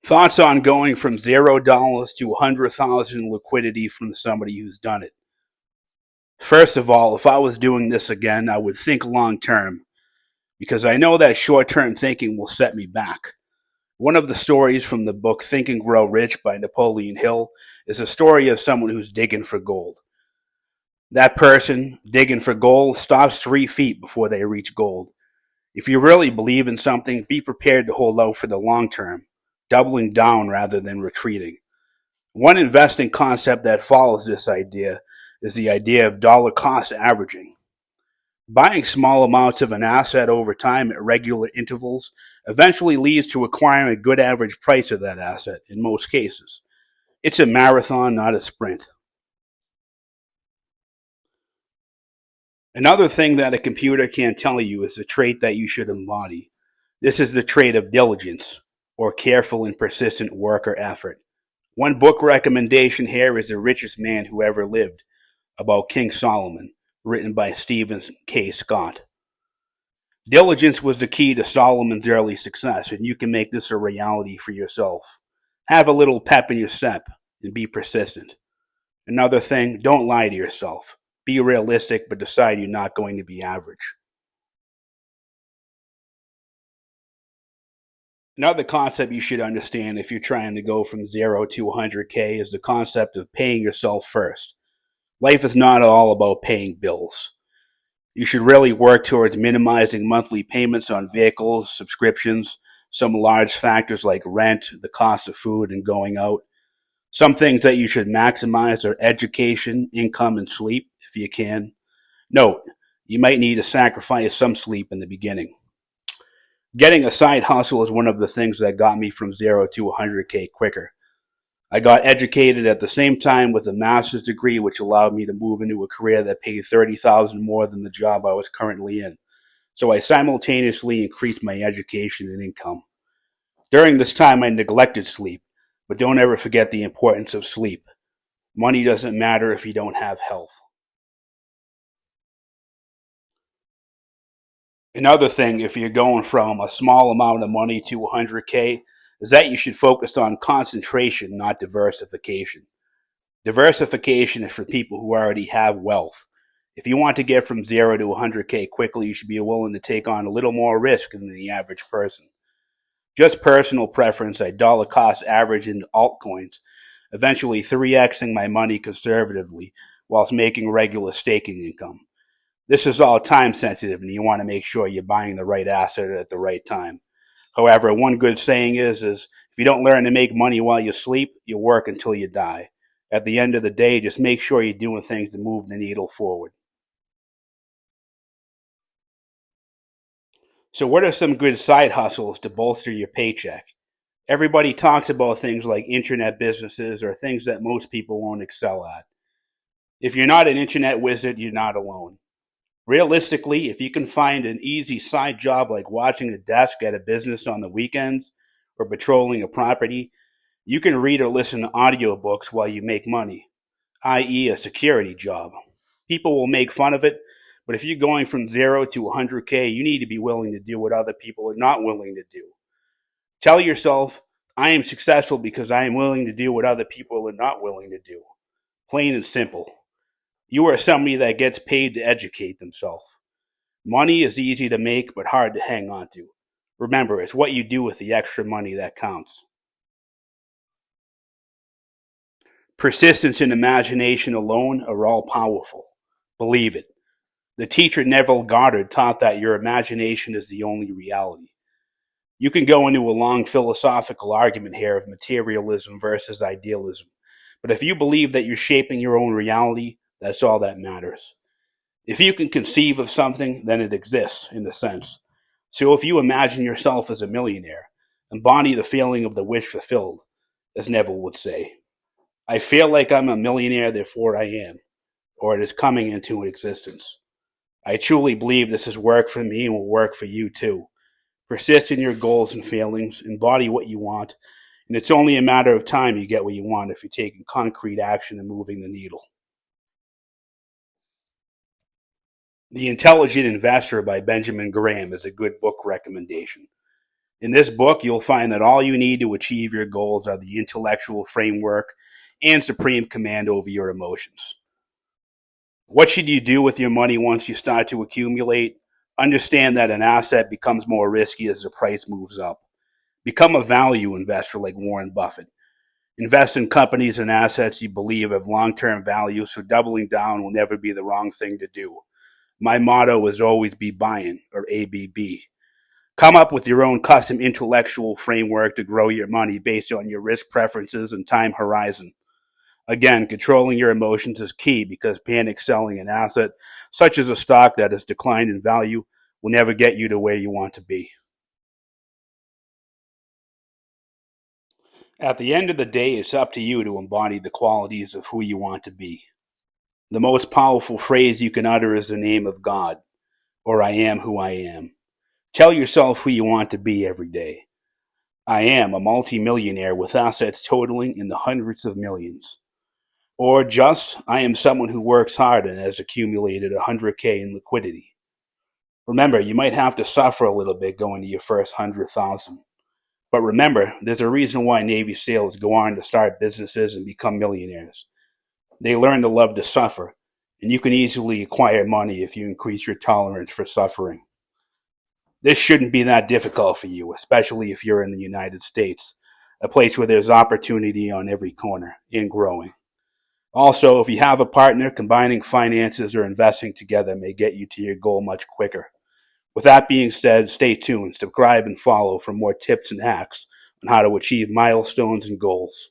Thoughts on going from $0 to 100,000 liquidity from somebody who's done it. First of all, if I was doing this again, I would think long term because I know that short term thinking will set me back. One of the stories from the book Think and Grow Rich by Napoleon Hill is a story of someone who's digging for gold. That person digging for gold stops 3 feet before they reach gold. If you really believe in something, be prepared to hold out for the long term, doubling down rather than retreating. One investing concept that follows this idea is the idea of dollar cost averaging. Buying small amounts of an asset over time at regular intervals eventually leads to acquiring a good average price of that asset in most cases. It's a marathon, not a sprint. Another thing that a computer can't tell you is the trait that you should embody. This is the trait of diligence, or careful and persistent work or effort. One book recommendation here is The Richest Man Who Ever Lived, about King Solomon, written by Stephen K. Scott. Diligence was the key to Solomon's early success, and you can make this a reality for yourself. Have a little pep in your step and be persistent. Another thing, don't lie to yourself. Be realistic, but decide you're not going to be average. Another concept you should understand if you're trying to go from 0 to 100K is the concept of paying yourself first. Life is not all about paying bills. You should really work towards minimizing monthly payments on vehicles, subscriptions, some large factors like rent, the cost of food, and going out. Some things that you should maximize are education, income, and sleep, if you can. Note, you might need to sacrifice some sleep in the beginning. Getting a side hustle is one of the things that got me from 0 to 100K quicker. I got educated at the same time with a master's degree, which allowed me to move into a career that paid $30,000 more than the job I was currently in. So I simultaneously increased my education and income. During this time, I neglected sleep, but don't ever forget the importance of sleep. Money doesn't matter if you don't have health. Another thing, if you're going from a small amount of money to 100K, is that you should focus on concentration, not diversification. Diversification is for people who already have wealth. If you want to get from 0 to 100K quickly, you should be willing to take on a little more risk than the average person. Just personal preference, I dollar cost average in altcoins, eventually 3xing my money conservatively whilst making regular staking income. This is all time sensitive, and you want to make sure you're buying the right asset at the right time. However, one good saying is if you don't learn to make money while you sleep, you work until you die. At the end of the day, just make sure you're doing things to move the needle forward. So, what are some good side hustles to bolster your paycheck? Everybody talks about things like internet businesses or things that most people won't excel at. If you're not an internet wizard, you're not alone. Realistically, if you can find an easy side job like watching a desk at a business on the weekends or patrolling a property, you can read or listen to audiobooks while you make money, i.e., a security job. People will make fun of it, but if you're going from 0 to 100K, you need to be willing to do what other people are not willing to do. Tell yourself, I am successful because I am willing to do what other people are not willing to do. Plain and simple. You are somebody that gets paid to educate themselves. Money is easy to make but hard to hang on to. Remember, it's what you do with the extra money that counts. Persistence and imagination alone are all powerful. Believe it. The teacher Neville Goddard taught that your imagination is the only reality. You can go into a long philosophical argument here of materialism versus idealism. But if you believe that you're shaping your own reality, that's all that matters. If you can conceive of something, then it exists, in a sense. So if you imagine yourself as a millionaire, embody the feeling of the wish fulfilled, as Neville would say. I feel like I'm a millionaire, therefore I am, or it is coming into existence. I truly believe this has worked for me and will work for you too. Persist in your goals and failings, embody what you want, and it's only a matter of time you get what you want if you're taking concrete action and moving the needle. The Intelligent Investor by Benjamin Graham is a good book recommendation. In this book, you'll find that all you need to achieve your goals are the intellectual framework and supreme command over your emotions. What should you do with your money once you start to accumulate? Understand that an asset becomes more risky as the price moves up. Become a value investor like Warren Buffett. Invest in companies and assets you believe have long term value, so doubling down will never be the wrong thing to do. My motto is always be buying, or ABB. Come up with your own custom intellectual framework to grow your money based on your risk preferences and time horizon. Again, controlling your emotions is key because panic selling an asset, such as a stock that has declined in value, will never get you to where you want to be. At the end of the day, it's up to you to embody the qualities of who you want to be. The most powerful phrase you can utter is the name of God, or I am who I am. Tell yourself who you want to be every day. I am a multimillionaire with assets totaling in the hundreds of millions. Or just, I am someone who works hard and has accumulated 100K in liquidity. Remember, you might have to suffer a little bit going to your first 100,000. But remember, there's a reason why Navy SEALs go on to start businesses and become millionaires. They learn to love to suffer, and you can easily acquire money if you increase your tolerance for suffering. This shouldn't be that difficult for you, especially if you're in the United States, a place where there's opportunity on every corner and growing. Also, if you have a partner, combining finances or investing together may get you to your goal much quicker. With that being said, stay tuned, subscribe, and follow for more tips and hacks on how to achieve milestones and goals.